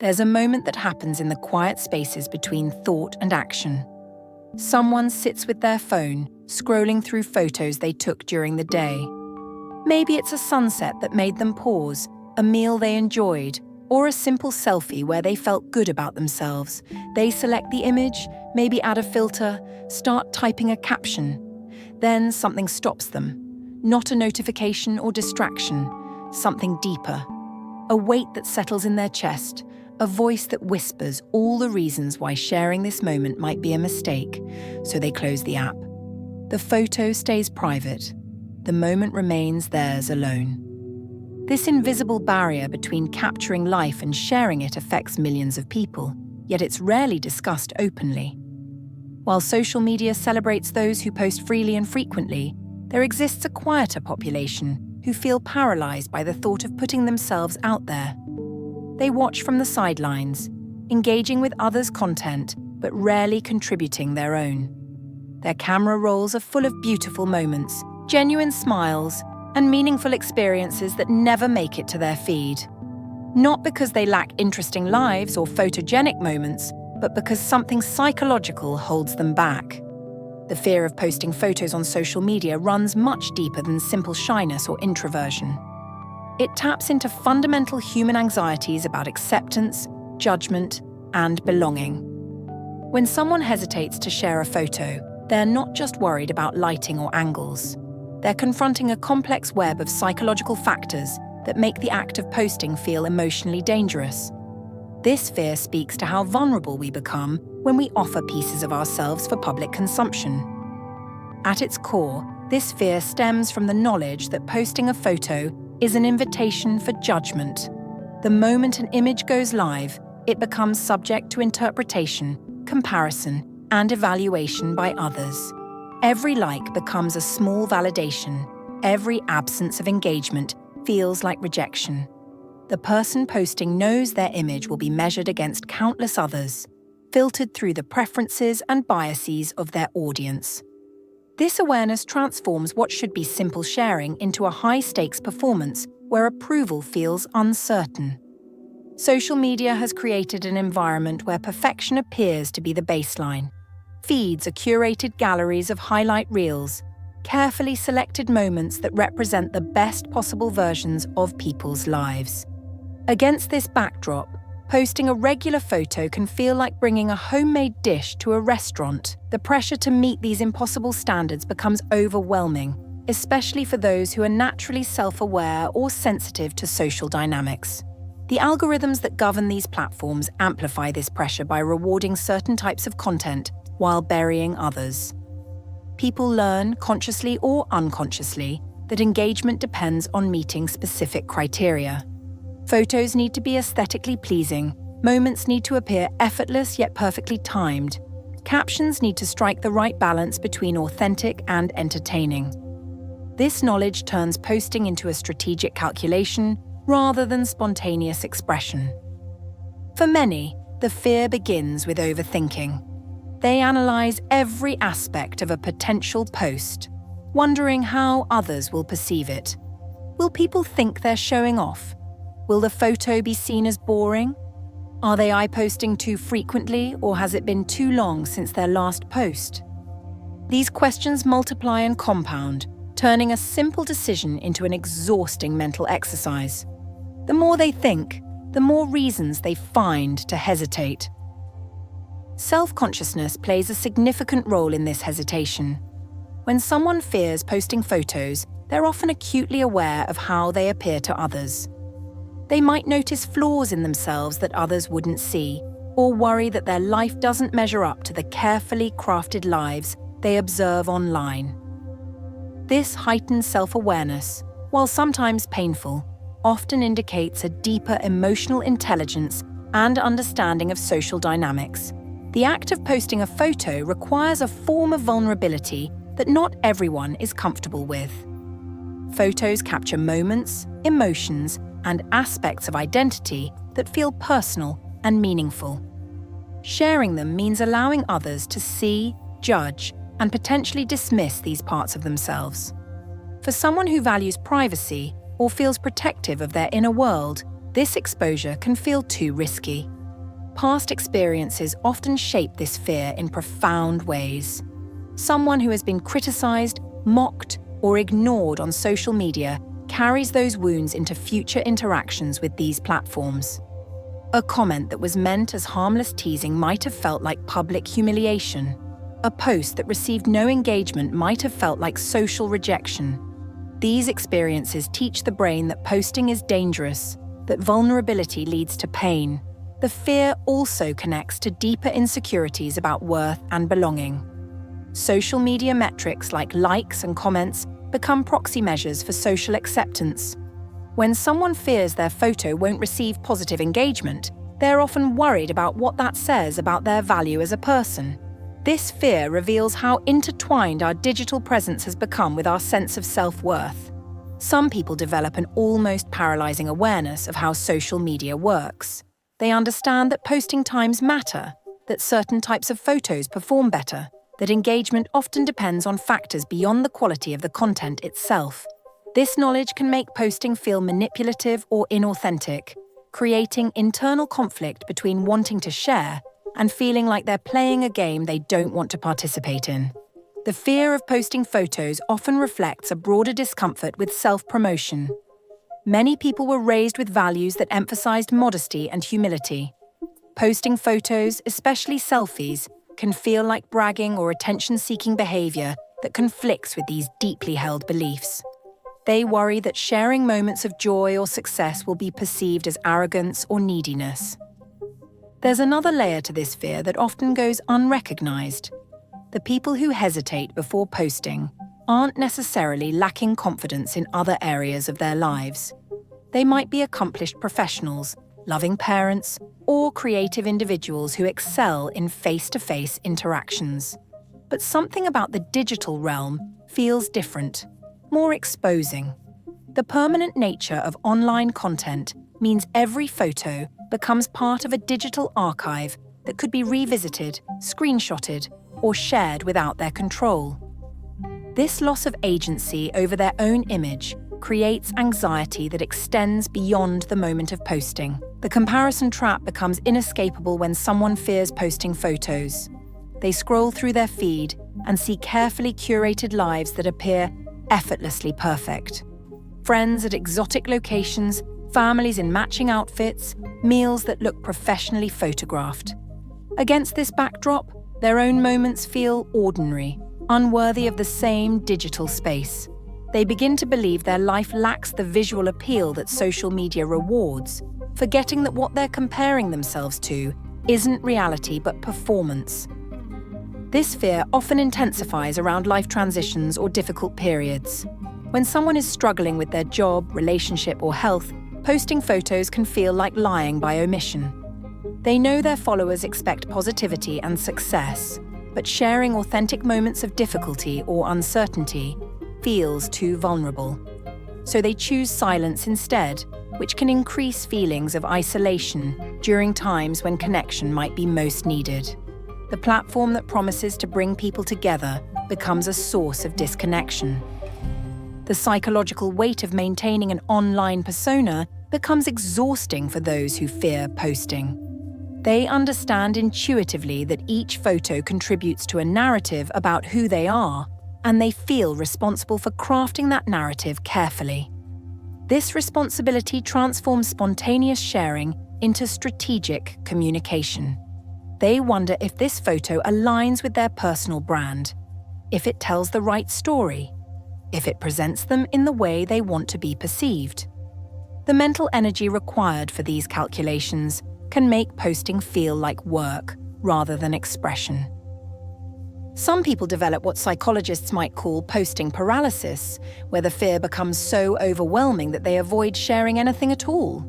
There's a moment that happens in the quiet spaces between thought and action. Someone sits with their phone, scrolling through photos they took during the day. Maybe it's a sunset that made them pause, a meal they enjoyed, or a simple selfie where they felt good about themselves. They select the image, maybe add a filter, start typing a caption. Then something stops them. Not a notification or distraction, something deeper. A weight that settles in their chest, a voice that whispers all the reasons why sharing this moment might be a mistake, so they close the app. The photo stays private. The moment remains theirs alone. This invisible barrier between capturing life and sharing it affects millions of people, yet it's rarely discussed openly. While social media celebrates those who post freely and frequently, there exists a quieter population who feel paralyzed by the thought of putting themselves out there. They watch from the sidelines, engaging with others' content, but rarely contributing their own. Their camera rolls are full of beautiful moments, genuine smiles, and meaningful experiences that never make it to their feed. Not because they lack interesting lives or photogenic moments, but because something psychological holds them back. The fear of posting photos on social media runs much deeper than simple shyness or introversion. It taps into fundamental human anxieties about acceptance, judgment, and belonging. When someone hesitates to share a photo, they're not just worried about lighting or angles. They're confronting a complex web of psychological factors that make the act of posting feel emotionally dangerous. This fear speaks to how vulnerable we become when we offer pieces of ourselves for public consumption. At its core, this fear stems from the knowledge that posting a photo is an invitation for judgment. The moment an image goes live, it becomes subject to interpretation, comparison, and evaluation by others. Every like becomes a small validation. Every absence of engagement feels like rejection. The person posting knows their image will be measured against countless others, filtered through the preferences and biases of their audience. This awareness transforms what should be simple sharing into a high-stakes performance where approval feels uncertain. Social media has created an environment where perfection appears to be the baseline. Feeds are curated galleries of highlight reels, carefully selected moments that represent the best possible versions of people's lives. Against this backdrop, posting a regular photo can feel like bringing a homemade dish to a restaurant. The pressure to meet these impossible standards becomes overwhelming, especially for those who are naturally self-aware or sensitive to social dynamics. The algorithms that govern these platforms amplify this pressure by rewarding certain types of content while burying others. People learn, consciously or unconsciously, that engagement depends on meeting specific criteria. Photos need to be aesthetically pleasing, moments need to appear effortless yet perfectly timed, captions need to strike the right balance between authentic and entertaining. This knowledge turns posting into a strategic calculation rather than spontaneous expression. For many, the fear begins with overthinking. They analyze every aspect of a potential post, wondering how others will perceive it. Will people think they're showing off? Will the photo be seen as boring? Are they posting too frequently, or has it been too long since their last post? These questions multiply and compound, turning a simple decision into an exhausting mental exercise. The more they think, the more reasons they find to hesitate. Self-consciousness plays a significant role in this hesitation. When someone fears posting photos, they're often acutely aware of how they appear to others. They might notice flaws in themselves that others wouldn't see, or worry that their life doesn't measure up to the carefully crafted lives they observe online. This heightened self-awareness, while sometimes painful, often indicates a deeper emotional intelligence and understanding of social dynamics. The act of posting a photo requires a form of vulnerability that not everyone is comfortable with. Photos capture moments, emotions, and aspects of identity that feel personal and meaningful. Sharing them means allowing others to see, judge, and potentially dismiss these parts of themselves. For someone who values privacy or feels protective of their inner world, This exposure can feel too risky. Past experiences often shape this fear in profound ways. Someone who has been criticized, mocked, or ignored on social media carries those wounds into future interactions with these platforms. A comment that was meant as harmless teasing might have felt like public humiliation. A post that received no engagement might have felt like social rejection. These experiences teach the brain that posting is dangerous, that vulnerability leads to pain. The fear also connects to deeper insecurities about worth and belonging. Social media metrics like likes and comments become proxy measures for social acceptance. When someone fears their photo won't receive positive engagement, they're often worried about what that says about their value as a person. This fear reveals how intertwined our digital presence has become with our sense of self-worth. Some people develop an almost paralyzing awareness of how social media works. They understand that posting times matter, that certain types of photos perform better, that engagement often depends on factors beyond the quality of the content itself. This knowledge can make posting feel manipulative or inauthentic, creating internal conflict between wanting to share and feeling like they're playing a game they don't want to participate in. The fear of posting photos often reflects a broader discomfort with self-promotion. Many people were raised with values that emphasized modesty and humility. Posting photos, especially selfies, can feel like bragging or attention-seeking behavior that conflicts with these deeply held beliefs. They worry that sharing moments of joy or success will be perceived as arrogance or neediness. There's another layer to this fear that often goes unrecognized. The people who hesitate before posting aren't necessarily lacking confidence in other areas of their lives. They might be accomplished professionals, loving parents, or creative individuals who excel in face-to-face interactions. But something about the digital realm feels different, more exposing. The permanent nature of online content means every photo becomes part of a digital archive that could be revisited, screenshotted, or shared without their control. This loss of agency over their own image creates anxiety that extends beyond the moment of posting. The comparison trap becomes inescapable when someone fears posting photos. They scroll through their feed and see carefully curated lives that appear effortlessly perfect. Friends at exotic locations, families in matching outfits, meals that look professionally photographed. Against this backdrop, their own moments feel ordinary, unworthy of the same digital space. They begin to believe their life lacks the visual appeal that social media rewards, forgetting that what they're comparing themselves to isn't reality but performance. This fear often intensifies around life transitions or difficult periods. When someone is struggling with their job, relationship, or health, posting photos can feel like lying by omission. They know their followers expect positivity and success, but sharing authentic moments of difficulty or uncertainty feels too vulnerable. So they choose silence instead, which can increase feelings of isolation during times when connection might be most needed. The platform that promises to bring people together becomes a source of disconnection. The psychological weight of maintaining an online persona becomes exhausting for those who fear posting. They understand intuitively that each photo contributes to a narrative about who they are, and they feel responsible for crafting that narrative carefully. This responsibility transforms spontaneous sharing into strategic communication. They wonder if this photo aligns with their personal brand, if it tells the right story, if it presents them in the way they want to be perceived. The mental energy required for these calculations can make posting feel like work rather than expression. Some people develop what psychologists might call posting paralysis, where the fear becomes so overwhelming that they avoid sharing anything at all.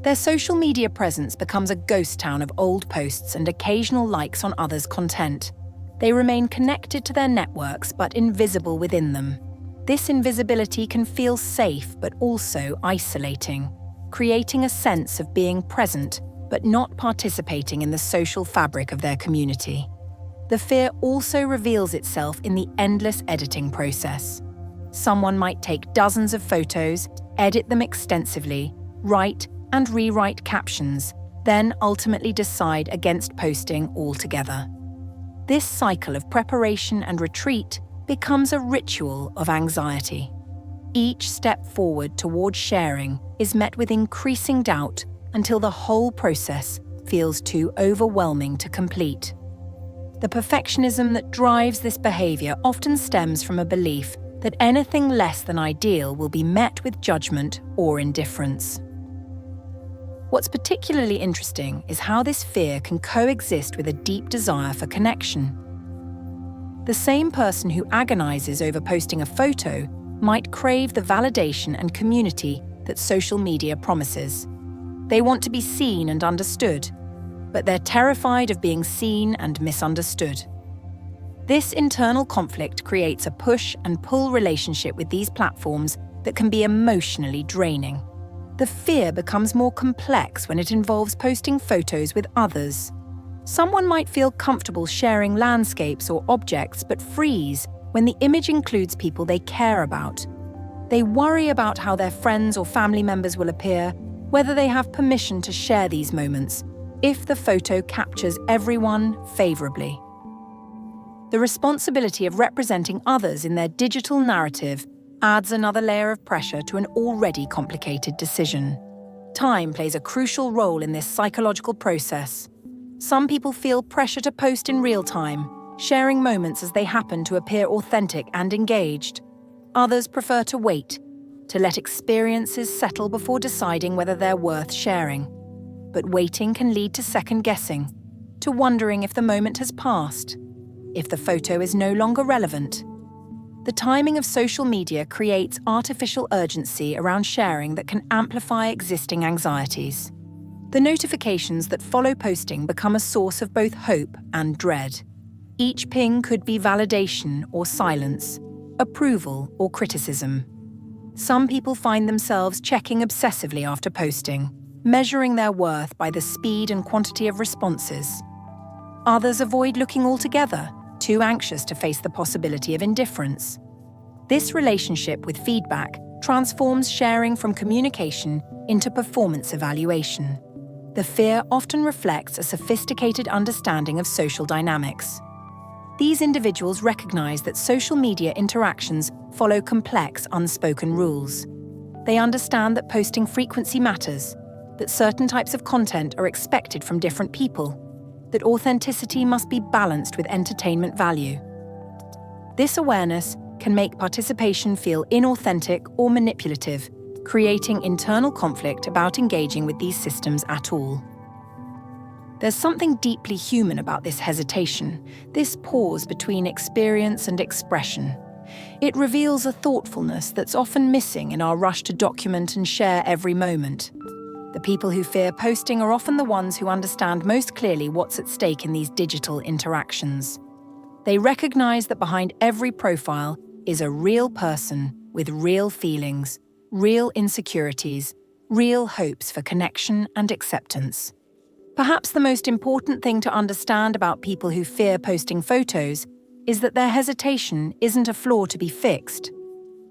Their social media presence becomes a ghost town of old posts and occasional likes on others' content. They remain connected to their networks but invisible within them. This invisibility can feel safe but also isolating, creating a sense of being present but not participating in the social fabric of their community. The fear also reveals itself in the endless editing process. Someone might take dozens of photos, edit them extensively, write, and rewrite captions, then ultimately decide against posting altogether. This cycle of preparation and retreat becomes a ritual of anxiety. Each step forward towards sharing is met with increasing doubt until the whole process feels too overwhelming to complete. The perfectionism that drives this behavior often stems from a belief that anything less than ideal will be met with judgment or indifference. What's particularly interesting is how this fear can coexist with a deep desire for connection. The same person who agonizes over posting a photo might crave the validation and community that social media promises. They want to be seen and understood, but they're terrified of being seen and misunderstood. This internal conflict creates a push and pull relationship with these platforms that can be emotionally draining. The fear becomes more complex when it involves posting photos with others. Someone might feel comfortable sharing landscapes or objects but freeze when the image includes people they care about. They worry about how their friends or family members will appear, whether they have permission to share these moments, if the photo captures everyone favorably. The responsibility of representing others in their digital narrative adds another layer of pressure to an already complicated decision. Time plays a crucial role in this psychological process. Some people feel pressure to post in real time, sharing moments as they happen to appear authentic and engaged. Others prefer to wait, to let experiences settle before deciding whether they're worth sharing. But waiting can lead to second-guessing, to wondering if the moment has passed, if the photo is no longer relevant. The timing of social media creates artificial urgency around sharing that can amplify existing anxieties. The notifications that follow posting become a source of both hope and dread. Each ping could be validation or silence, approval or criticism. Some people find themselves checking obsessively after posting, measuring their worth by the speed and quantity of responses. Others avoid looking altogether, too anxious to face the possibility of indifference. This relationship with feedback transforms sharing from communication into performance evaluation. The fear often reflects a sophisticated understanding of social dynamics. These individuals recognize that social media interactions follow complex, unspoken rules. They understand that posting frequency matters, that certain types of content are expected from different people, that authenticity must be balanced with entertainment value. This awareness can make participation feel inauthentic or manipulative, creating internal conflict about engaging with these systems at all. There's something deeply human about this hesitation, this pause between experience and expression. It reveals a thoughtfulness that's often missing in our rush to document and share every moment. The people who fear posting are often the ones who understand most clearly what's at stake in these digital interactions. They recognize that behind every profile is a real person with real feelings, real insecurities, real hopes for connection and acceptance. Perhaps the most important thing to understand about people who fear posting photos is that their hesitation isn't a flaw to be fixed.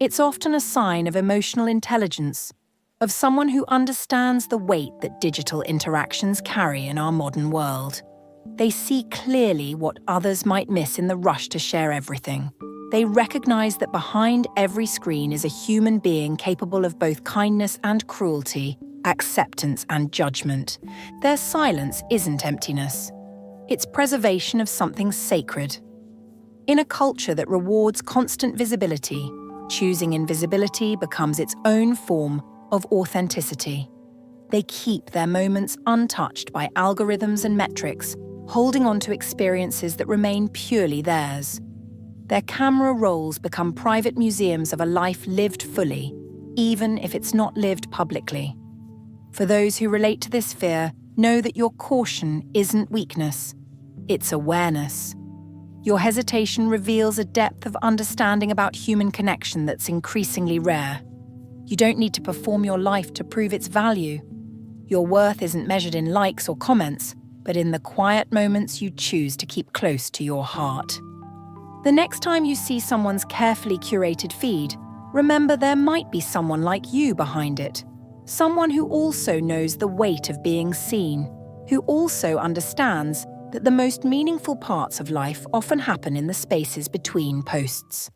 It's often a sign of emotional intelligence, of someone who understands the weight that digital interactions carry in our modern world. They see clearly what others might miss in the rush to share everything. They recognize that behind every screen is a human being capable of both kindness and cruelty, acceptance and judgment. Their silence isn't emptiness. It's preservation of something sacred. In a culture that rewards constant visibility, choosing invisibility becomes its own form of authenticity. They keep their moments untouched by algorithms and metrics, holding on to experiences that remain purely theirs. Their camera rolls become private museums of a life lived fully, even if it's not lived publicly. For those who relate to this fear, know that your caution isn't weakness, it's awareness. Your hesitation reveals a depth of understanding about human connection that's increasingly rare. You don't need to perform your life to prove its value. Your worth isn't measured in likes or comments, but in the quiet moments you choose to keep close to your heart. The next time you see someone's carefully curated feed, remember there might be someone like you behind it. Someone who also knows the weight of being seen, who also understands that the most meaningful parts of life often happen in the spaces between posts.